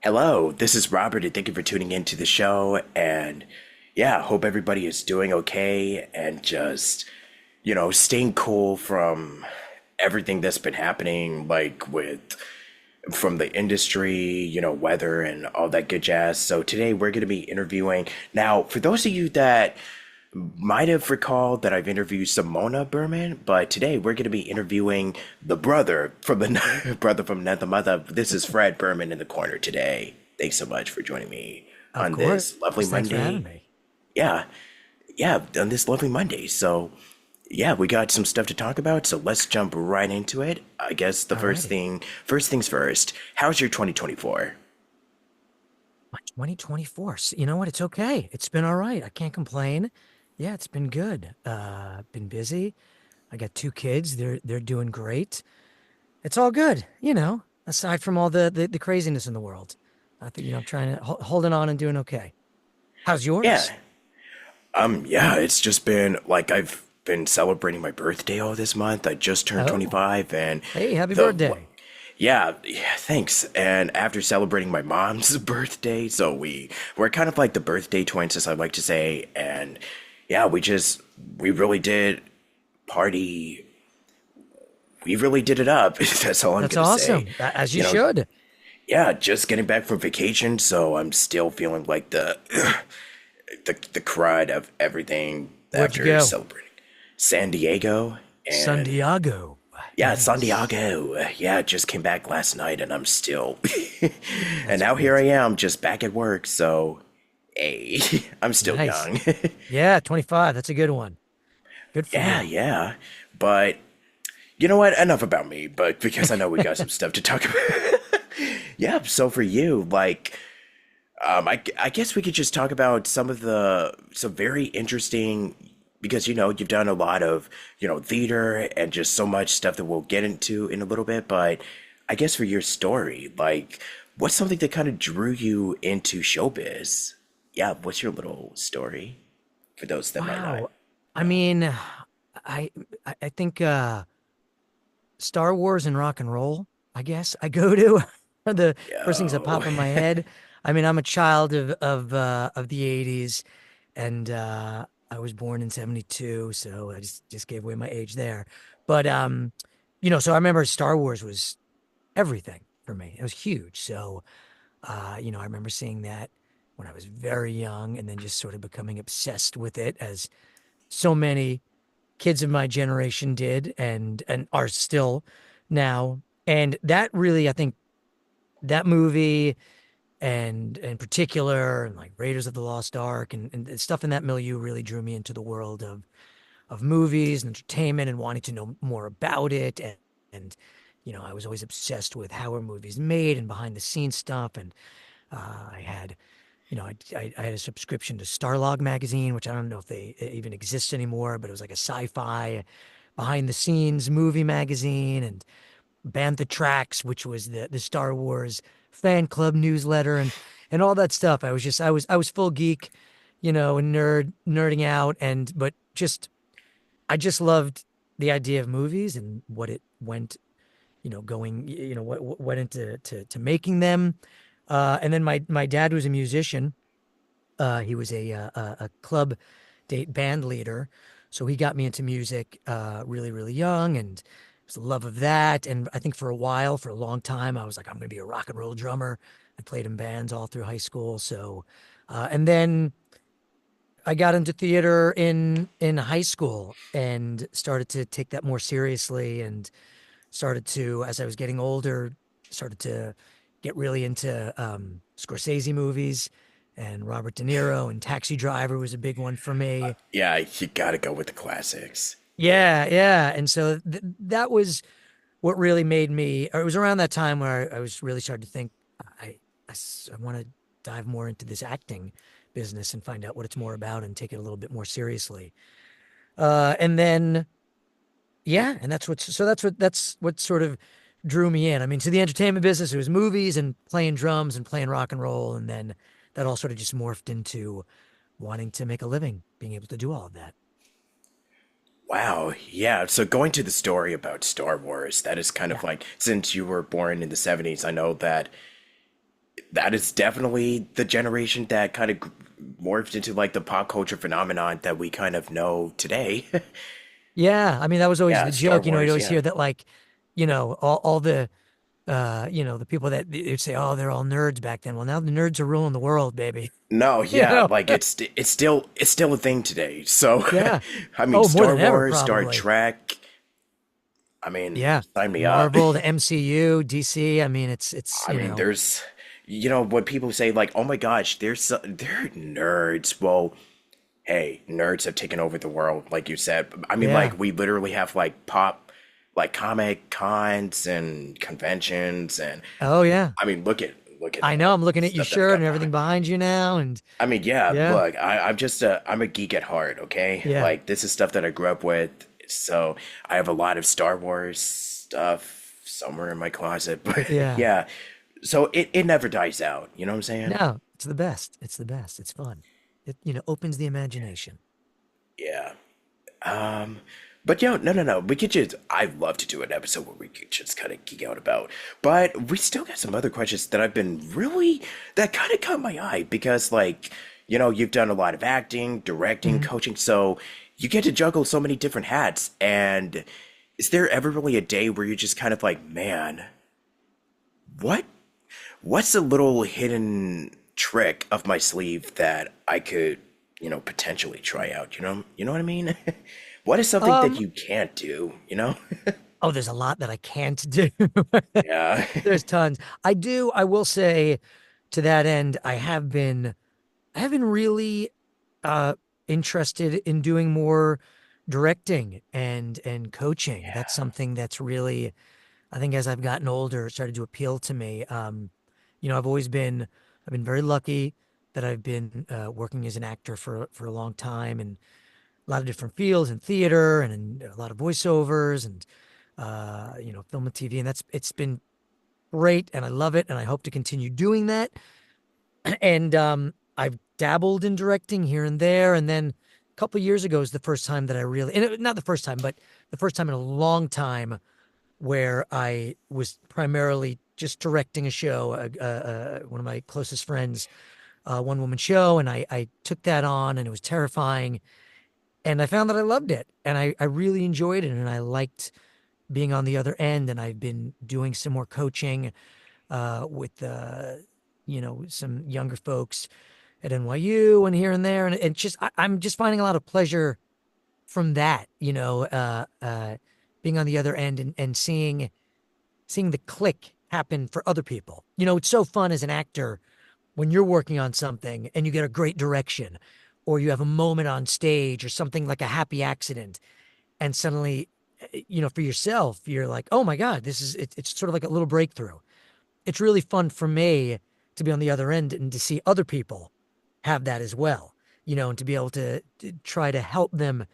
Hello, this is Robert, and thank you for tuning in to the show. And yeah, hope everybody is doing okay and just, staying cool from everything that's been happening, like from the industry, weather and all that good jazz. So today we're going to be interviewing. Now, for those of you that might have recalled that I've interviewed Simona Berman, but today we're going to be interviewing the brother from the brother from another mother. This is Fred Berman in the corner today. Thanks so much for joining me Of on course. this lovely Thanks for having Monday. me. Yeah, yeah, on this lovely Monday. So, yeah, we got some stuff to talk about, so let's jump right into it. I guess the Alrighty. first things first. How's your 2024? My 2024. You know what? It's okay. It's been all right. I can't complain. Yeah, it's been good. Been busy. I got two kids. They're doing great. It's all good, aside from all the craziness in the world. I think, I'm trying to holding on and doing okay. How's Yeah, yours? yeah, it's just been like I've been celebrating my birthday all this month. I just turned Oh, 25 and hey, happy the birthday. yeah, thanks. And after celebrating my mom's birthday, so we're kind of like the birthday twins as I like to say, and yeah, we really did party. We really did it up. That's all I'm That's gonna say. awesome. As you You know, should. yeah, just getting back from vacation, so I'm still feeling like the crud of everything Where'd you after go? celebrating San Diego San and Diego. yeah, San Nice. Diego. Yeah, just came back last night and I'm still and That's now here I great. am just back at work, so hey, I'm still Nice. young. Yeah, 25. That's a good one. Good for Yeah, you. yeah. But you know what? Enough about me, but because I know we got some stuff to talk about. Yeah, so for you, like I guess we could just talk about some very interesting because you've done a lot of theater and just so much stuff that we'll get into in a little bit. But I guess for your story, like, what's something that kind of drew you into showbiz? Yeah, what's your little story for those that might not Wow. I know? mean, I think Star Wars and rock and roll, I guess I go to are the first things that Yo, pop in my head. I mean, I'm a child of the 80s and I was born in 72, so I just gave away my age there. But so I remember Star Wars was everything for me. It was huge. So I remember seeing that when I was very young and then just sort of becoming obsessed with it as so many kids of my generation did and are still now. And that really, I think that movie and in particular and like Raiders of the Lost Ark and stuff in that milieu really drew me into the world of movies and entertainment and wanting to know more about it and I was always obsessed with how are movies made and behind the scenes stuff and I had I had a subscription to Starlog magazine, which I don't know if they even exist anymore, but it was like a sci-fi behind the scenes movie magazine and Bantha Tracks, which was the Star Wars fan club newsletter and all that stuff. I was full geek, and nerding out but just I just loved the idea of movies and what it went, going, what went into to making them. And then my dad was a musician. He was a club date band leader, so he got me into music really really young, and it was the love of that. And I think for a while, for a long time, I was like, I'm going to be a rock and roll drummer. I played in bands all through high school. So, and then I got into theater in high school and started to take that more seriously, and started to, as I was getting older, started to get really into Scorsese movies, and Robert De Niro and Taxi Driver was a big one for me. Yeah, you gotta go with the classics. Yeah. Yeah, yeah. And so that was what really made me, or it was around that time where I was really starting to think, I, I want to dive more into this acting business and find out what it's more about and take it a little bit more seriously. And then yeah, and that's what sort of drew me in. I mean, to the entertainment business, it was movies and playing drums and playing rock and roll, and then that all sort of just morphed into wanting to make a living, being able to do all of that. Wow, yeah. So going to the story about Star Wars, that is kind of Yeah. like since you were born in the 70s, I know that that is definitely the generation that kind of morphed into like the pop culture phenomenon that we kind of know today. Yeah, I mean that was always Yeah, the Star joke. You'd Wars, always yeah. hear that like, all the the people that they'd say, oh, they're all nerds back then. Well, now the nerds are ruling the world, baby. No, You yeah, know? like it's still a thing today. So, Yeah. I mean, Oh, more Star than ever, Wars, Star probably. Trek. I mean, Yeah. sign me up. Marvel, the MCU, DC. I mean, it's I mean, there's, when people say like, "Oh my gosh, they're nerds." Well, hey, nerds have taken over the world, like you said. I mean, yeah. like we literally have like comic cons and conventions, and Oh yeah. I mean, look at I know. I'm looking at your stuff that we shirt got and behind. everything behind you now, and I mean, yeah, yeah, look, I'm a geek at heart, okay? yeah, Like this is stuff that I grew up with, so I have a lot of Star Wars stuff somewhere in my closet, but yeah. yeah, so it never dies out, you know what I'm saying? No, it's the best. It's the best. It's fun. It opens the imagination. Yeah. Um, but no. We could just, I'd love to do an episode where we could just kind of geek out about. But we still got some other questions that I've been really, that kind of caught my eye because, like, you've done a lot of acting, directing, Mhm. coaching, so you get to juggle so many different hats. And is there ever really a day where you're just kind of like, man, what, what's a little hidden trick of my sleeve that I could, potentially try out? You know what I mean? What is something that Um. you can't do? Oh, there's a lot that I can't do. Yeah. There's tons. I do. I will say, to that end, I have been really uh interested in doing more directing and coaching. That's Yeah. something that's really, I think, as I've gotten older, started to appeal to me. I've been very lucky that I've been working as an actor for a long time and a lot of different fields in theater and in a lot of voiceovers and film and TV, and that's it's been great, and I love it, and I hope to continue doing that. And I've dabbled in directing here and there, and then a couple of years ago is the first time that I really, not the first time, but the first time in a long time where I was primarily just directing a show. One of my closest friends, one woman show, and I took that on, and it was terrifying. And I found that I loved it, and I really enjoyed it, and I liked being on the other end. And I've been doing some more coaching with some younger folks at NYU and here and there, and just I'm just finding a lot of pleasure from that. Being on the other end and seeing the click happen for other people. It's so fun as an actor when you're working on something and you get a great direction, or you have a moment on stage or something like a happy accident, and suddenly, for yourself, you're like, oh my God, it's sort of like a little breakthrough. It's really fun for me to be on the other end and to see other people have that as well, and to be able to try to help them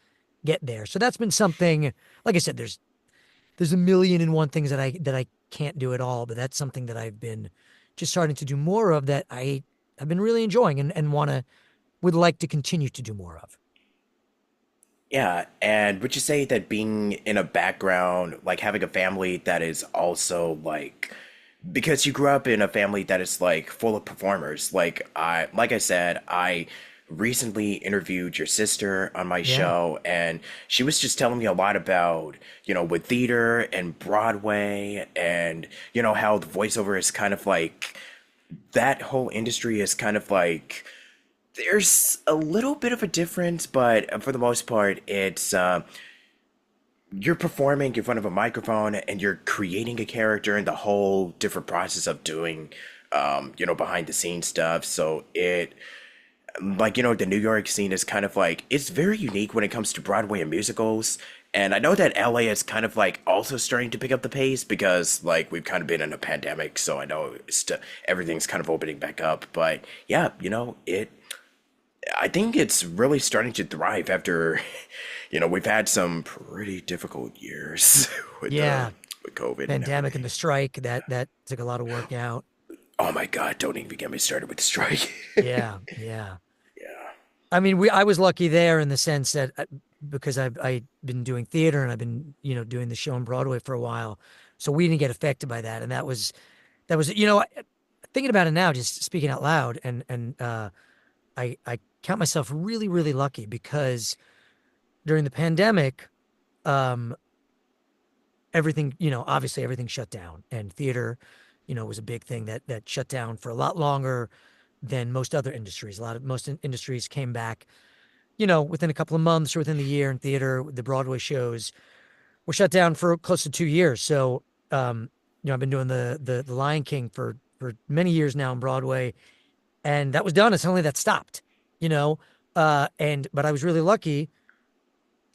get there. So that's been something, like I said, there's a million and one things that I can't do at all, but that's something that I've been just starting to do more of that I've been really enjoying and would like to continue to do more of. Yeah, and would you say that being in a background, like having a family that is also like, because you grew up in a family that is like full of performers, like I said, I recently interviewed your sister on my Yeah. show, and she was just telling me a lot about, with theater and Broadway, and how the voiceover is kind of like, that whole industry is kind of like, there's a little bit of a difference, but for the most part, it's you're performing in front of a microphone and you're creating a character and the whole different process of doing, behind the scenes stuff. So like, the New York scene is kind of like, it's very unique when it comes to Broadway and musicals. And I know that LA is kind of like also starting to pick up the pace because like we've kind of been in a pandemic, so I know everything's kind of opening back up. But yeah, I think it's really starting to thrive after, we've had some pretty difficult years with Yeah. with COVID and Pandemic and everything. the strike, that took a lot of work out. Oh my God, don't even get me started with the strike. Yeah. Yeah. Yeah. I mean, I was lucky there in the sense that because I've been doing theater and I've been, doing the show on Broadway for a while. So we didn't get affected by that. And that was, thinking about it now, just speaking out loud, I count myself really, really lucky because during the pandemic, um, everything, obviously everything shut down, and theater, was a big thing that shut down for a lot longer than most other industries. Most industries came back, within a couple of months or within the year. In theater, the Broadway shows were shut down for close to 2 years. So, I've been doing the Lion King for many years now on Broadway, and that was done. And suddenly that stopped, you know. But I was really lucky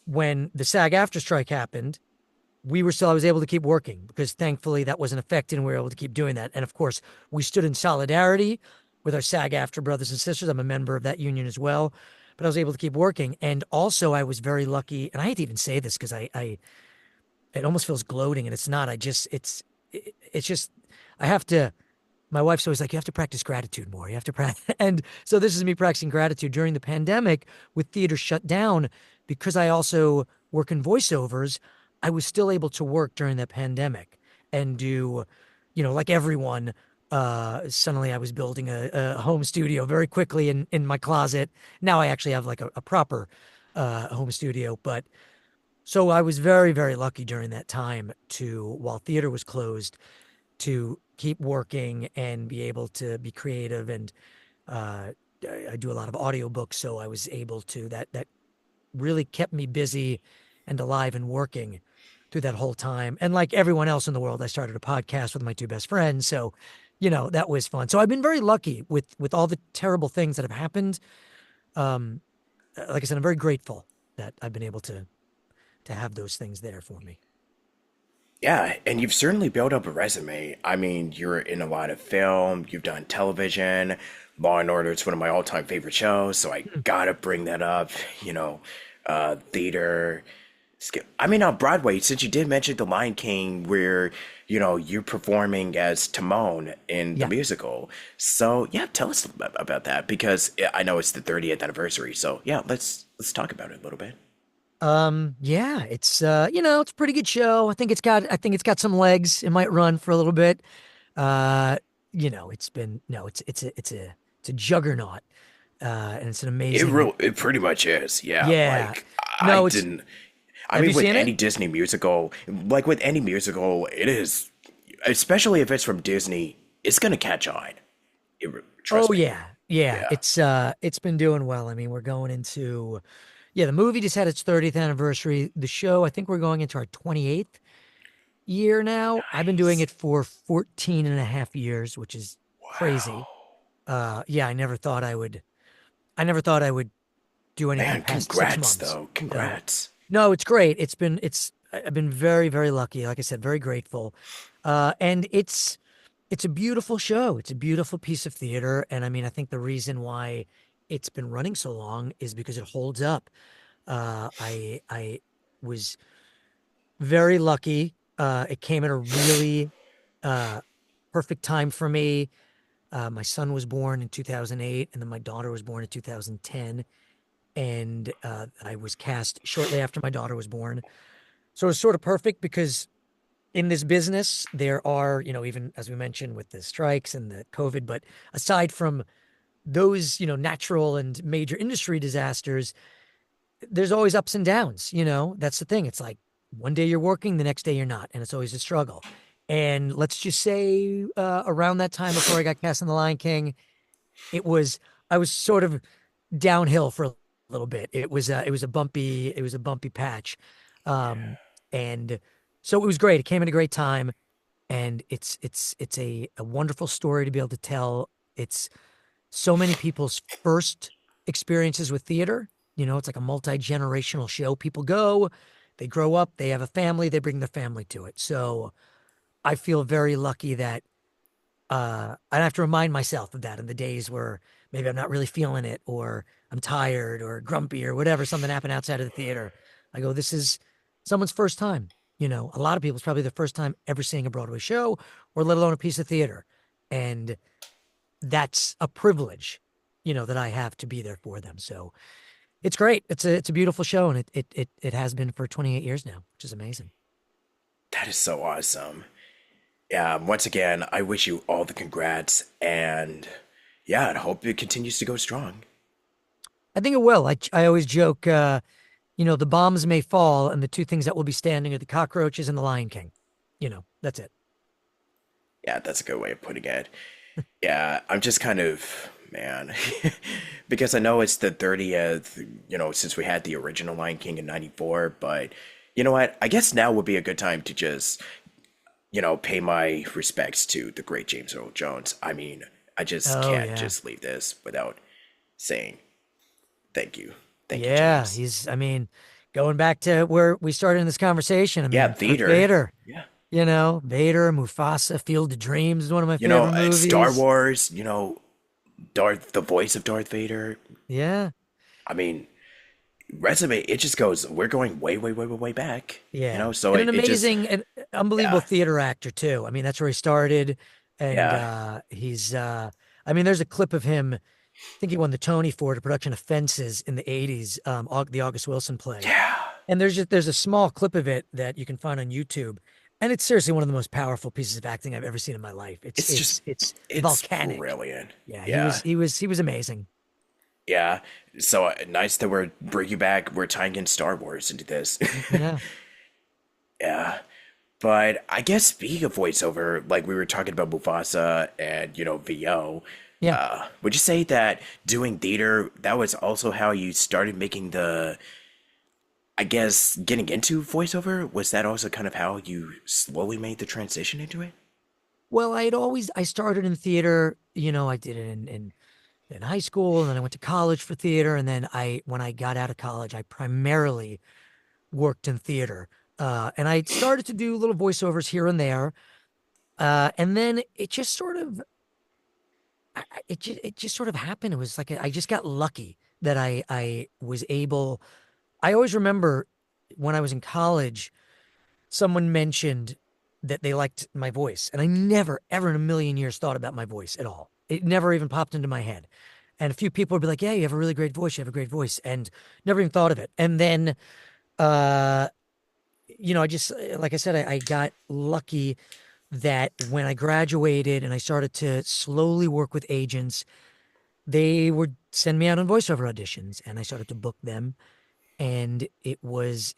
when the SAG after strike happened. I was able to keep working because thankfully that wasn't affected and we were able to keep doing that. And of course, we stood in solidarity with our SAG after brothers and sisters. I'm a member of that union as well, but I was able to keep working. And also, I was very lucky. And I hate to even say this because it almost feels gloating, and it's not. It's just, I have to. My wife's always like, you have to practice gratitude more. You have to practice. And so this is me practicing gratitude during the pandemic with theater shut down because I also work in voiceovers. I was still able to work during the pandemic and do, like everyone, suddenly I was building a home studio very quickly in my closet. Now I actually have like a proper home studio. But so I was very, very lucky during that time while theater was closed, to keep working and be able to be creative. And uh, I do a lot of audiobooks, so I was able to that really kept me busy and alive and working through that whole time. And like everyone else in the world, I started a podcast with my two best friends, so that was fun. So I've been very lucky with all the terrible things that have happened. Um, like I said, I'm very grateful that I've been able to have those things there for me. Yeah, and you've certainly built up a resume. I mean, you're in a lot of film, you've done television. Law and Order is one of my all-time favorite shows, so I Hmm. gotta bring that up. Theater. I mean, on Broadway, since you did mention The Lion King, where, you're performing as Timon in the Yeah. musical. So, yeah, tell us about that because I know it's the 30th anniversary. So, yeah, let's talk about it a little bit. Yeah, it's a pretty good show. I think it's got some legs. It might run for a little bit. Uh, it's been no, it's a juggernaut. And it's an amazing. It pretty much is. Yeah, Yeah. like I No, it's didn't I have you mean with seen it? any Disney musical, like with any musical, it is especially if it's from Disney, it's gonna catch on. Trust Oh me. yeah. Yeah, Yeah. it's been doing well. I mean, we're going into yeah, the movie just had its 30th anniversary. The show, I think we're going into our 28th year now. I've been doing Nice. it for 14 and a half years, which is crazy. Wow. Yeah, I never thought I would do anything Man, past 6 months. though. So, Congrats. no, it's great. I've been very, very lucky. Like I said, very grateful. And it's a beautiful show. It's a beautiful piece of theater. And I mean, I think the reason why it's been running so long is because it holds up. I was very lucky. It came at a really uh, perfect time for me. My son was born in 2008, and then my daughter was born in 2010. And I was cast shortly after my daughter was born. So it was sort of perfect because in this business, there are, even as we mentioned with the strikes and the COVID, but aside from those, natural and major industry disasters, there's always ups and downs. That's the thing. It's like one day you're working, the next day you're not, and it's always a struggle. And let's just say around that time before I got cast in The Lion King, it was I was sort of downhill for a little bit. It was a bumpy patch, um, and so it was great. It came at a great time, and it's a wonderful story to be able to tell. It's so many people's first experiences with theater. It's like a multi-generational show. People go, they grow up, they have a family, they bring their family to it. So I feel very lucky that I have to remind myself of that in the days where maybe I'm not really feeling it, or I'm tired or grumpy or whatever, something happened outside of the theater. I go, this is someone's first time. A lot of people's probably their first time ever seeing a Broadway show, or let alone a piece of theater. And that's a privilege, that I have to be there for them. So it's great. It's a beautiful show, and it has been for 28 years now, which is amazing. That is so awesome. Yeah, once again, I wish you all the congrats, and yeah, I hope it continues to go strong. I think it will. I always joke, the bombs may fall, and the two things that will be standing are the cockroaches and the Lion King. That's it. Yeah, that's a good way of putting it. Yeah, I'm just kind of, man, because I know it's the 30th, since we had the original Lion King in 94, but you know what? I guess now would be a good time to just, pay my respects to the great James Earl Jones. I mean, I just Oh can't yeah. just leave this without saying thank you. Thank you, Yeah, James. he's, I mean, going back to where we started in this conversation, I Yeah, mean, Darth theater. Vader, Yeah. Vader, Mufasa, Field of Dreams is one of my favorite Star movies. Wars, the voice of Darth Vader. Yeah. I mean, resume, it just goes, we're going way, way, way, way, way back, Yeah. so And an it just, amazing and unbelievable yeah, theater actor too. I mean, that's where he started. And yeah, he's I mean, there's a clip of him. I think he won the Tony for the production of Fences in the 80s, the August Wilson play. yeah. And there's a small clip of it that you can find on YouTube. And it's seriously one of the most powerful pieces of acting I've ever seen in my life. It's It's it's just, it's it's volcanic. brilliant. Yeah, he was Yeah, he was he was amazing. yeah. So nice that we're bringing back, we're tying in Star Wars into this. Yeah. Yeah. But I guess speaking of voiceover, like we were talking about Mufasa and, VO, Yeah. would you say that doing theater, that was also how you started making I guess, getting into voiceover? Was that also kind of how you slowly made the transition into it? Well, I started in theater, I did it in high school, and then I went to college for theater, and then when I got out of college, I primarily worked in theater. And I started to do little voiceovers here and there. And then it just sort of it just sort of happened. It was like I just got lucky that I was able. I always remember when I was in college, someone mentioned that they liked my voice, and I never ever in a million years thought about my voice at all. It never even popped into my head. And a few people would be like, "Yeah, you have a really great voice. You have a great voice," and never even thought of it. And then, uh, I just like I said, I got lucky that when I graduated and I started to slowly work with agents, they would send me out on voiceover auditions, and I started to book them. And it was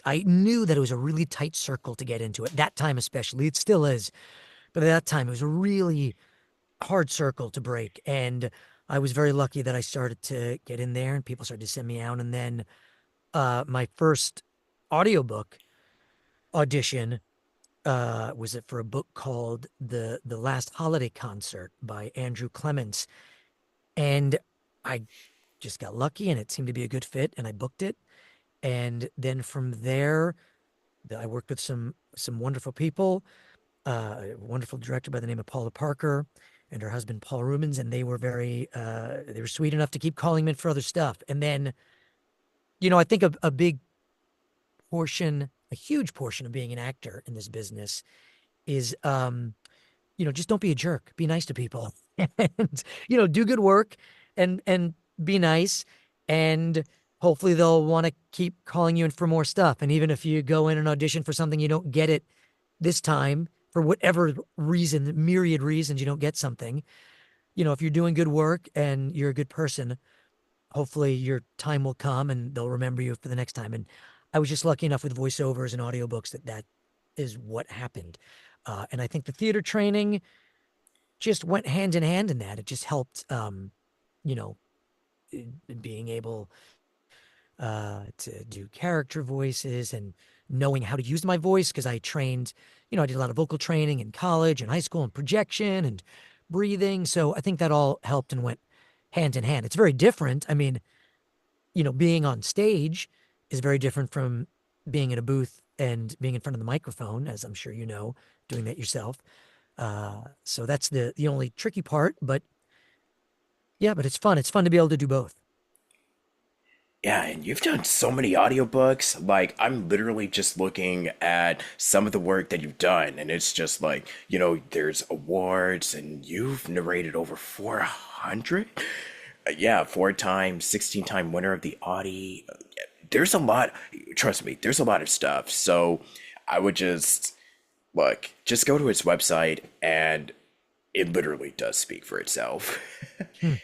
I knew that it was a really tight circle to get into at that time, especially. It still is, but at that time it was a really hard circle to break. And I was very lucky that I started to get in there and people started to send me out. And then my first audiobook audition was it for a book called The Last Holiday Concert by Andrew Clements. And I just got lucky and it seemed to be a good fit and I booked it. And then from there, I worked with some wonderful people, a wonderful director by the name of Paula Parker and her husband Paul Rubens, and they were sweet enough to keep calling me in for other stuff. And then, I think a big portion, a huge portion of being an actor in this business is just don't be a jerk. Be nice to people. And, do good work and be nice. And hopefully they'll want to keep calling you in for more stuff. And even if you go in and audition for something, you don't get it this time for whatever reason, myriad reasons you don't get something. If you're doing good work and you're a good person, hopefully your time will come and they'll remember you for the next time. And I was just lucky enough with voiceovers and audiobooks that is what happened. And I think the theater training just went hand in hand in that. It just helped, you know, being able to do character voices and knowing how to use my voice because I trained, I did a lot of vocal training in college and high school and projection and breathing. So I think that all helped and went hand in hand. It's very different. I mean, being on stage is very different from being in a booth and being in front of the microphone, as I'm sure you know, doing that yourself. So that's the only tricky part, but yeah, but it's fun. It's fun to be able to do both. Yeah, and you've done so many audiobooks. Like, I'm literally just looking at some of the work that you've done, and it's just like, there's awards, and you've narrated over 400. Yeah, 4 times, 16-time winner of the Audie. There's a lot, trust me, there's a lot of stuff. So I would just look, just go to his website and it literally does speak for itself. Hmm.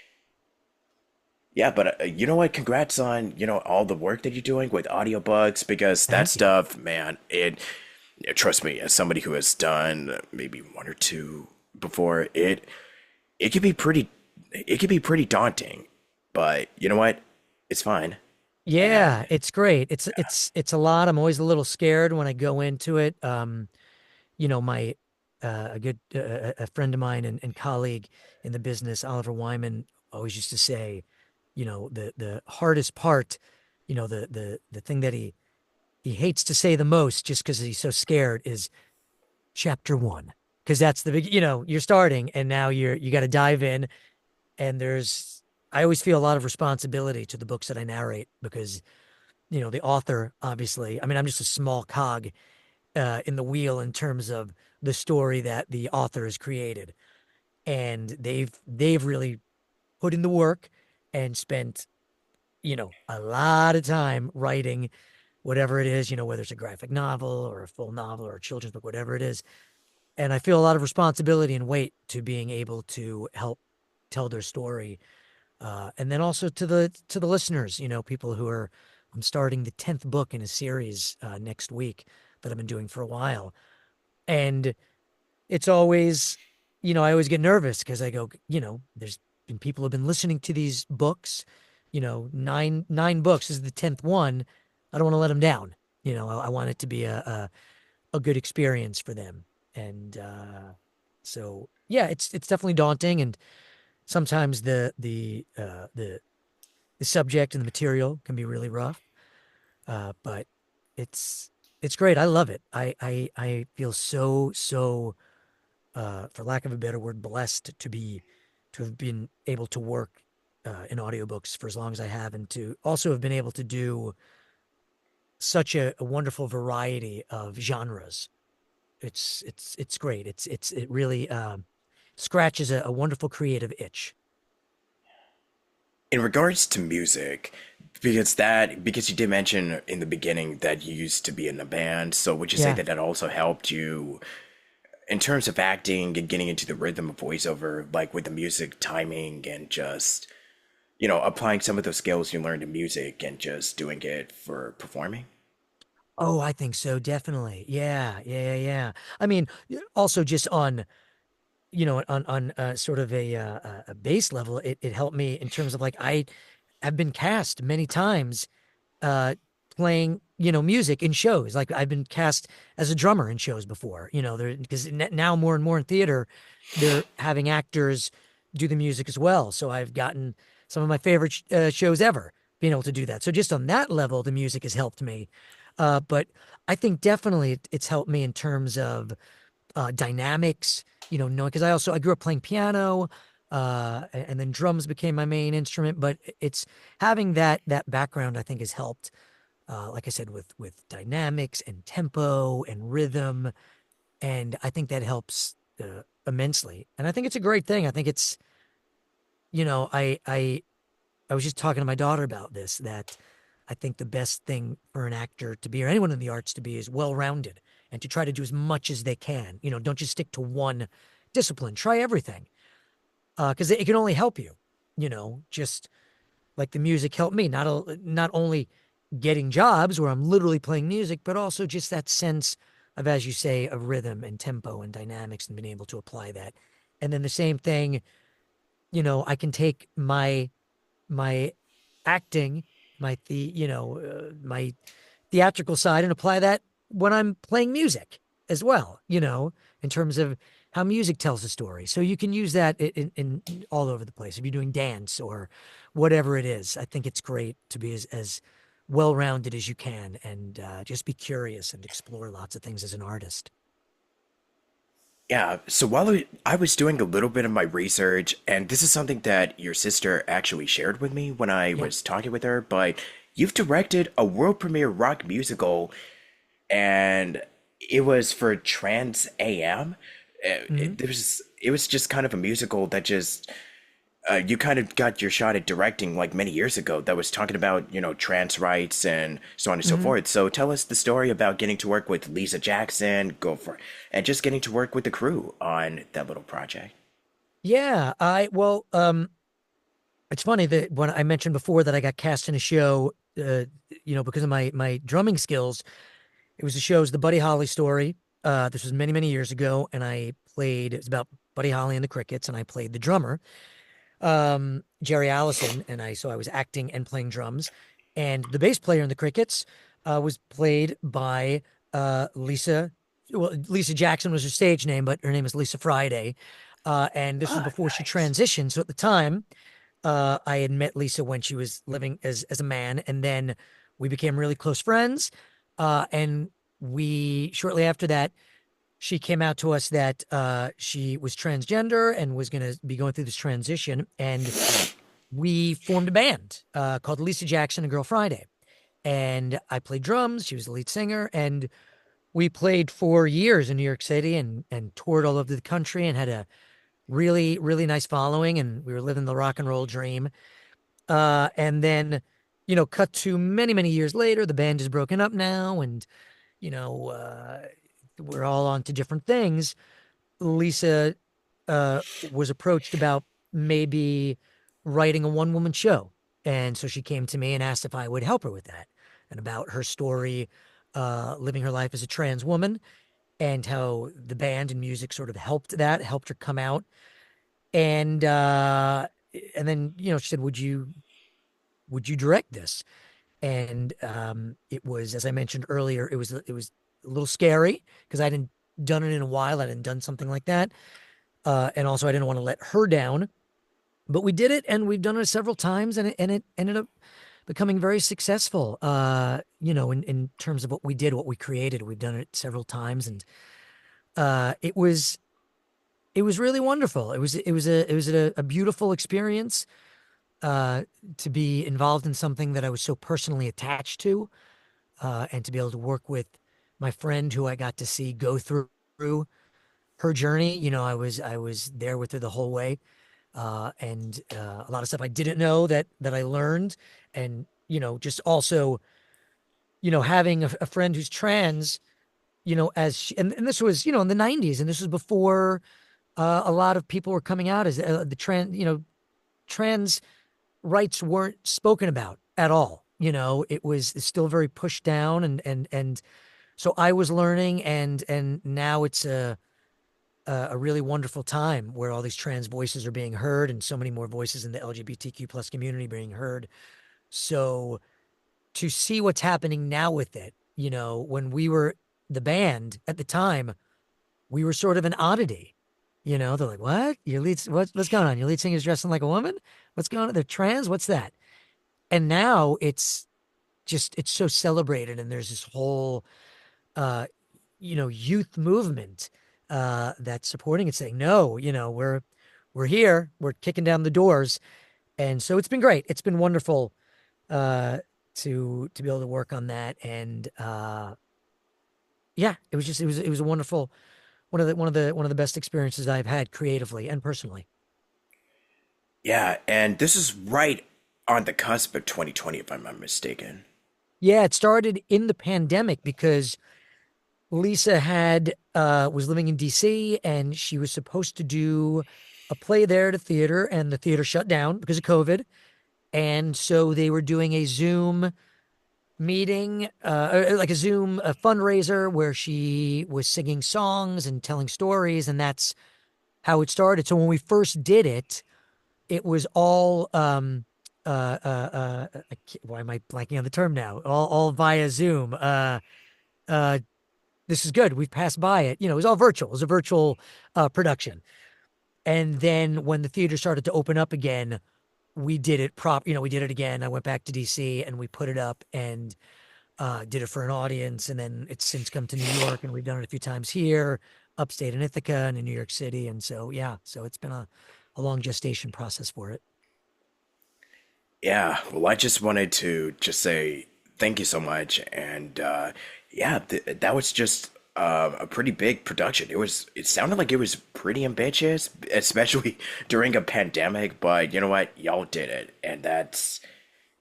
Yeah, but you know what? Congrats on, all the work that you're doing with audiobooks because that Thank you. stuff, man, trust me, as somebody who has done maybe one or two before, it can be pretty daunting. But you know what? It's fine. Yeah, And it's great. It's a lot. I'm always a little scared when I go into it. My a good a friend of mine and colleague in the business, Oliver Wyman, always used to say, the hardest part, the thing that he hates to say the most just because he's so scared is chapter one. Because that's the big, you're starting and now you got to dive in. And I always feel a lot of responsibility to the books that I narrate because, the author, obviously, I mean, I'm just a small cog in the wheel in terms of the story that the author has created. And they've really put in the work and spent, a lot of time writing whatever it is, whether it's a graphic novel or a full novel or a children's book, whatever it is. And I feel a lot of responsibility and weight to being able to help tell their story. And then also to the listeners, people who are I'm starting the 10th book in a series next week that I've been doing for a while. And it's always, I always get nervous because I go, there's been people who have been listening to these books, nine books this is the 10th one. I don't want to let them down. I want it to be a good experience for them. And so yeah, it's definitely daunting, and sometimes the subject and the material can be really rough. But it's it's great. I love it. I feel so for lack of a better word, blessed to have been able to work in audiobooks for as long as I have, and to also have been able to do such a wonderful variety of genres. It's great. It really scratches a wonderful creative itch. in regards to music, because you did mention in the beginning that you used to be in a band, so would you say Yeah. that that also helped you in terms of acting and getting into the rhythm of voiceover, like with the music timing and just, applying some of those skills you learned in music and just doing it for performing? Oh, I think so. Definitely. Yeah. Yeah. Yeah. Yeah. I mean, also just on, on sort of a base level, it helped me in terms of like I have been cast many times uh playing music in shows. Like I've been cast as a drummer in shows before, there because now more and more in theater they're having actors do the music as well, so I've gotten some of my favorite shows ever being able to do that. So just on that level the music has helped me, but I think definitely it's helped me in terms of dynamics, knowing because I grew up playing piano, and then drums became my main instrument. But it's having that background, I think, has helped. Like I said, with dynamics and tempo and rhythm, and I think that helps immensely. And I think it's a great thing. I think it's I was just talking to my daughter about this, that I think the best thing for an actor to be, or anyone in the arts to be, is well rounded and to try to do as much as they can. Don't just stick to one discipline. Try everything, because it can only help you. Just like the music helped me, not only getting jobs where I'm literally playing music, but also just that sense of, as you say, of rhythm and tempo and dynamics, and being able to apply that. And then the same thing, I can take my acting, my theatrical side, and apply that when I'm playing music as well, in terms of how music tells a story. So you can use that in all over the place. If you're doing dance or whatever it is, I think it's great to be as well rounded as you can, and just be curious and explore lots of things as an artist. Yeah, so while I was doing a little bit of my research, and this is something that your sister actually shared with me when I Yeah. was talking with her, but you've directed a world premiere rock musical, and it was for Trans AM. Hmm. It was just kind of a musical that just you kind of got your shot at directing like many years ago that was talking about, trans rights and so on and so Hmm. forth. So tell us the story about getting to work with Lisa Jackson, go for it, and just getting to work with the crew on that little project. Yeah, it's funny that when I mentioned before that I got cast in a show, because of my drumming skills. It was the show's The Buddy Holly Story. This was many years ago, and I played. It's about Buddy Holly and the Crickets, and I played the drummer, Jerry Allison, and I was acting and playing drums, and the bass player in the Crickets was played by Lisa. Well, Lisa Jackson was her stage name, but her name is Lisa Friday. And this was Ah, before she nice. transitioned. So at the time, I had met Lisa when she was living as a man, and then we became really close friends. And we shortly after that, she came out to us that she was transgender and was going to be going through this transition, and we formed a band called Lisa Jackson and Girl Friday. And I played drums. She was the lead singer, and we played for years in New York City and toured all over the country and had a really nice following. And we were living the rock and roll dream. And then, cut to many years later, the band is broken up now, and you know, uh, we're all on to different things. Lisa was approached about maybe writing a one woman show. And so she came to me and asked if I would help her with that and about her story, living her life as a trans woman, and how the band and music sort of helped her come out. And then, she said, would you direct this? And it was, as I mentioned earlier, it was a little scary because I hadn't done it in a while. I hadn't done something like that, and also I didn't want to let her down. But we did it, and we've done it several times, and it ended up becoming very successful. In terms of what we did, what we created, we've done it several times, and it was really wonderful. It was a beautiful experience uh, to be involved in something that I was so personally attached to, and to be able to work with my friend who I got to see go through her journey. I was there with her the whole way, and a lot of stuff I didn't know that I learned, and just also having a friend who's trans. As and this was in the '90s, and this was before a lot of people were coming out as the trans rights weren't spoken about at all. It was still very pushed down, and so I was learning, and now it's a really wonderful time where all these trans voices are being heard, and so many more voices in the LGBTQ plus community being heard. So to see what's happening now with it, when we were the band at the time, we were sort of an oddity. They're like, "What? What's going on? Your lead singer's dressing like a woman? What's going on? They're trans? What's that?" And now it's so celebrated, and there's this whole uh youth movement that's supporting it, saying, "No, we're here, we're kicking down the doors." And so it's been great. It's been wonderful uh to be able to work on that. And yeah, it was a wonderful, one of the best experiences I've had creatively and personally. Yeah, and this is right on the cusp of 2020, if I'm not mistaken. Yeah, it started in the pandemic because Lisa had was living in DC, and she was supposed to do a play there at a theater, and the theater shut down because of COVID. And so they were doing a Zoom meeting, like a Zoom fundraiser where she was singing songs and telling stories, and that's how it started. So when we first did it, it was all why am I blanking on the term now? All via Zoom. Uh, this is good. We've passed by it. It was all virtual. It was a virtual production. And then when the theater started to open up again, we did it we did it again. I went back to DC and we put it up and did it for an audience. And then it's since come to New York, and we've done it a few times here, upstate in Ithaca and in New York City. And so, yeah, so it's been a long gestation process for it. Yeah, well, I just wanted to just say thank you so much. And yeah, that was just a pretty big production. It sounded like it was pretty ambitious, especially during a pandemic. But you know what, y'all did it, and that's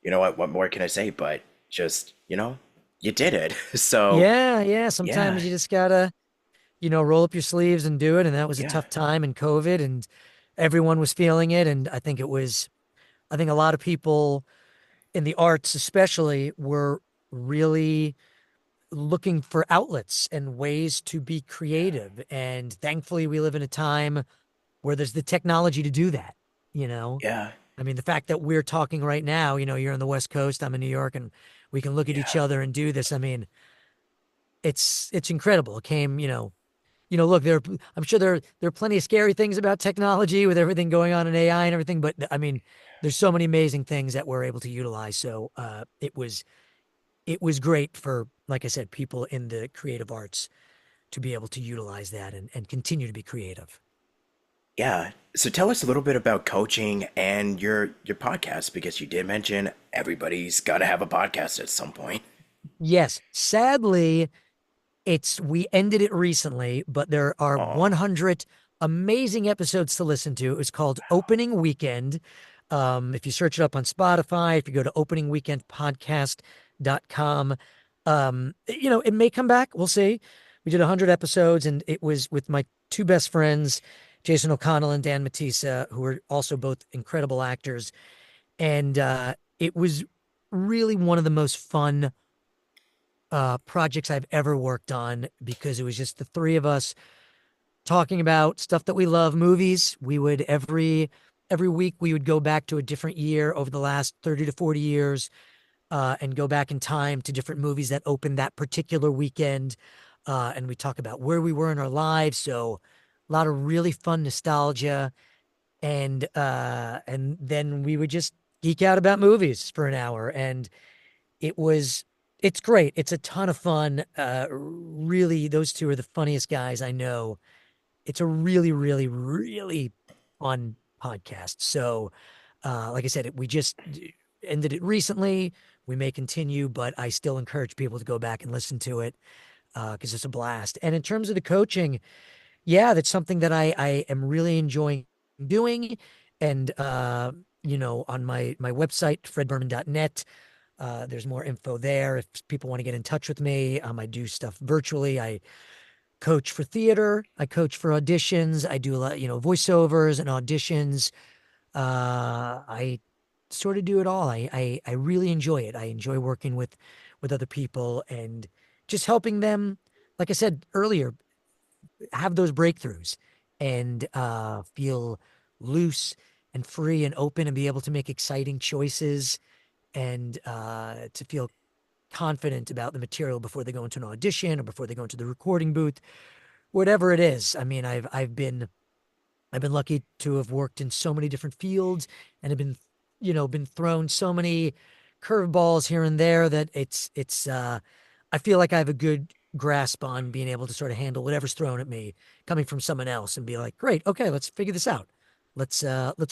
you know what more can I say? But just you did it. So Yeah, yeah. yeah, Sometimes you just gotta, roll up your sleeves and do it. And that was a yeah, tough time in COVID, and everyone was feeling it. And I think a lot of people in the arts, especially, were really looking for outlets and ways to be creative. And thankfully, we live in a time where there's the technology to do that, you know? yeah, I mean, the fact that we're talking right now, you're on the West Coast, I'm in New York, and we can look at each yeah, other and do this. I mean, it's incredible. It came, look, I'm sure there are plenty of scary things about technology with everything going on in AI and everything, but I mean, there's so many amazing things that we're able to utilize. So it was great for, like I said, people in the creative arts to be able to utilize that and continue to be creative. yeah. So tell us a little bit about coaching and your podcast because you did mention everybody's got to have a podcast at some point. Yes, sadly, we ended it recently, but there are Oh, 100 amazing episodes to listen to. It was called Opening Weekend. If you search it up on Spotify, if you go to openingweekendpodcast.com, it may come back. We'll see. We did 100 episodes, and it was with my two best friends, Jason O'Connell and Dan Matissa, who are also both incredible actors. And it was really one of the most fun projects I've ever worked on because it was just the three of us talking about stuff that we love, movies. We would every week we would go back to a different year over the last 30 to 40 years and go back in time to different movies that opened that particular weekend. And we talk about where we were in our lives. So a lot of really fun nostalgia. And then we would just geek out about movies for an hour. And it was it's great. It's a ton of fun. Really, those two are the funniest guys I know. It's a really, really, really fun podcast. So, like I said, we just ended it recently. We may continue, but I still encourage people to go back and listen to it because it's a blast. And in terms of the coaching, yeah, that's something that I am really enjoying doing. And on my website, fredberman.net, there's more info there if people want to get in touch with me. I do stuff virtually. I coach for theater. I coach for auditions. I do a lot, voiceovers and auditions. I sort of do it all. I really enjoy it. I enjoy working with other people and just helping them. Like I said earlier, have those breakthroughs and feel loose and free and open and be able to make exciting choices and to feel confident about the material before they go into an audition or before they go into the recording booth, whatever it is. I mean, I've been lucky to have worked in so many different fields and have been thrown so many curveballs here and there that I feel like I have a good grasp on being able to sort of handle whatever's thrown at me coming from someone else and be like, great, okay, let's figure this out. Let's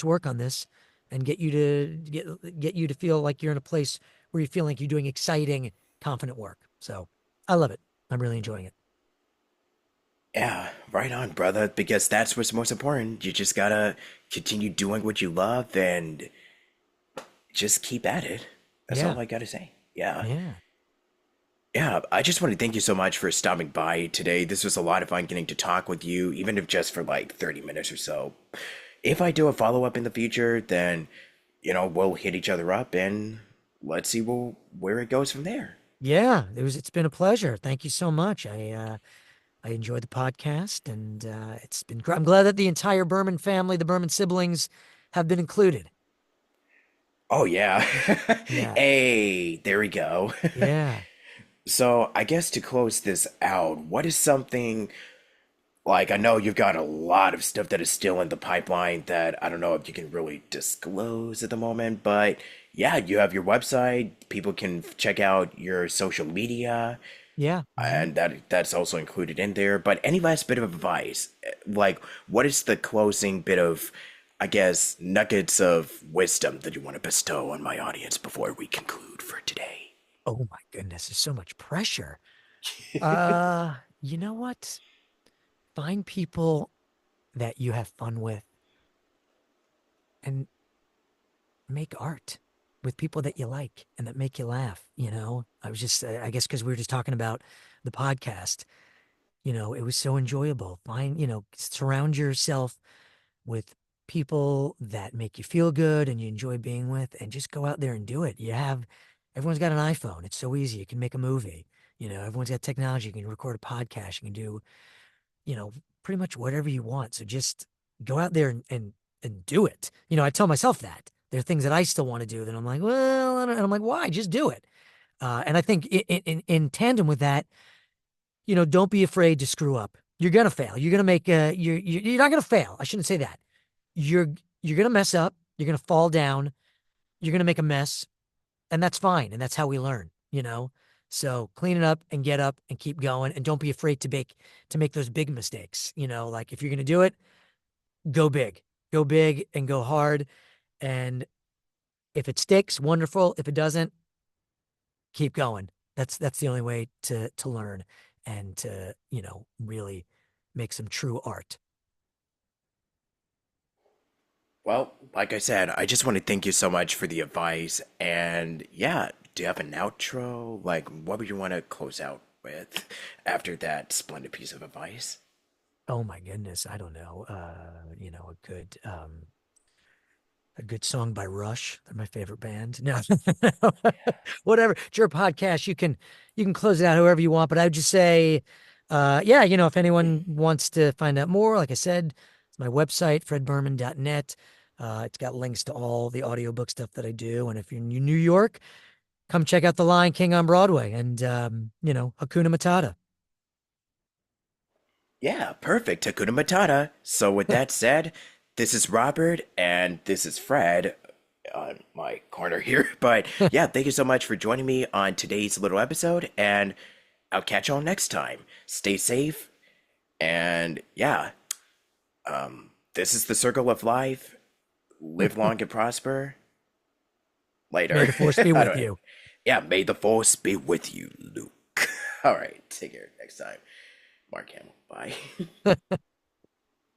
work on this and get you to feel like you're in a place where you feel like you're doing exciting, confident work. So I love it. I'm really enjoying it. yeah, right on, brother. Because that's what's most important. You just gotta continue doing what you love and just keep at it. That's Yeah. all I gotta say. Yeah. Yeah. Yeah, I just want to thank you so much for stopping by today. This was a lot of fun getting to talk with you, even if just for like 30 minutes or so. If I do a follow up in the future, then, we'll hit each other up and let's see where it goes from there. Yeah, it's been a pleasure. Thank you so much. I enjoyed the podcast and it's been great. I'm glad that the entire Berman family, the Berman siblings have been included. Oh, yeah. Yeah. Hey, there we go. Yeah. So, I guess to close this out, what is something like I know you've got a lot of stuff that is still in the pipeline that I don't know if you can really disclose at the moment, but yeah, you have your website, people can check out your social media, Yeah. and that's also included in there. But any last bit of advice, like what is the closing bit of, I guess, nuggets of wisdom that you want to bestow on my audience before we conclude for today? Oh my goodness, there's so much pressure. Uh You know what? Find people that you have fun with and make art with people that you like and that make you laugh. I was just, I guess, because we were just talking about the podcast, it was so enjoyable. Surround yourself with people that make you feel good and you enjoy being with, and just go out there and do it. Everyone's got an iPhone. It's so easy. You can make a movie. Everyone's got technology. You can record a podcast. You can do, you know, pretty much whatever you want. So just go out there and do it. I tell myself that there are things that I still want to do that I'm like, well, I don't, and I'm like, why? Just do it. And I think in tandem with that, don't be afraid to screw up. You're gonna fail. You're gonna make you're not gonna fail. I shouldn't say that. You're you're gonna mess up. You're gonna fall down. You're gonna make a mess, and that's fine. And that's how we learn. So clean it up and get up and keep going, and don't be afraid to make those big mistakes. Like if you're gonna do it, go big, and go hard. And if it sticks, wonderful. If it doesn't, keep going. That's the only way to learn and to really make some true art. Well, like I said, I just want to thank you so much for the advice. And yeah, do you have an outro? Like, what would you want to close out with after that splendid piece of advice? Oh my goodness, I don't know. A good song by Rush. They're my favorite band. No, whatever. It's your podcast. You can close it out however you want. But I would just say, yeah, if anyone wants to find out more, like I said, it's my website, fredberman.net. It's got links to all the audiobook stuff that I do. And if you're in New York, come check out The Lion King on Broadway. And Hakuna Matata. Yeah, perfect. Hakuna Matata. So with that said, this is Robert and this is Fred on my corner here. But yeah, thank you so much for joining me on today's little episode, and I'll catch y'all next time. Stay safe, and yeah, this is the circle of life. Live long and prosper. May Later. the force be I with don't. you. Yeah, may the force be with you, Luke. All right, take care next time. Mark Hamill. Bye.